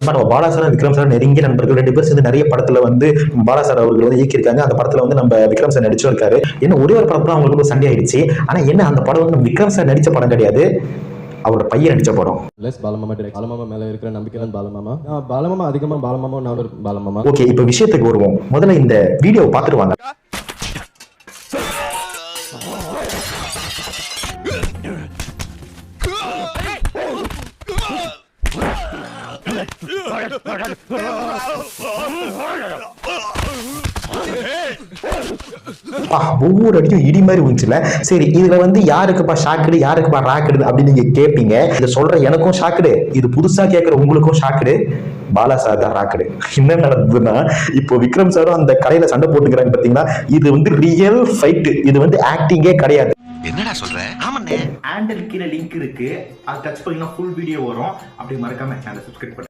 நம்ம Bala sir Vikram sir நெருங்கிய நண்பர்கள், 2 பேர் சேர்ந்து நிறைய படத்துல வந்து பாலா சார் அவர்கள் வந்து இயக்கியிருக்காங்க. அந்த படத்துல வந்து நம்ம விக்ரம் சார் நடிச்சும் இருக்காரு. என்ன ஒரே ஒரு படம் தான் அவங்களுக்கு சண்டை ஆயிடுச்சு. ஆனா என்ன அந்த படம் வந்து விக்ரம் சார் நடிச்ச படம் கிடையாது, அவரோட பையன் நடிச்ச படம். பாலமாமா பாலமாமா மேல இருக்கிற நம்பிக்கை தான் பாலமாமா. பாலமாமா அதிகமா பாலமாமா நான் ஒரு பாலமாமா. ஓகே, இப்ப விஷயத்துக்கு வருவோம். முதல்ல இந்த வீடியோவை பார்த்துட்டு வாங்க. ஒவ்வொரு அடிக்கும் இடி மாதிரி வந்துச்சுல. சரி, இதுல வந்து யாருக்குப்பா ஷாக்குடு யாருக்குப்பா ராக்குடு அப்படின்னு நீங்க கேட்பீங்க. இதை சொல்ற எனக்கும் ஷாக்குடு, இது புதுசா கேட்கிற உங்களுக்கும் ஷாக்குடு. பாலா சார் தான் ராக்குடு. என்ன நடந்ததுன்னா, இப்போ விக்ரம் சாரும் அந்த கடையில சண்டை போட்டுக்கிறாங்க பாத்தீங்களா. இது வந்து ரியல் ஃபைட், இது வந்து ஆக்டிங்கே கிடையாது. என்னடா சொல்ற? ஆமாண்ணே, ஹேண்டில் கீழே லிங்க் இருக்கு, அதை டச் பண்ணீங்கன்னா ஃபுல் வீடியோ வரும். அப்படி மறக்காம சேனலை சப்ஸ்கிரைப் பண்ணுங்க.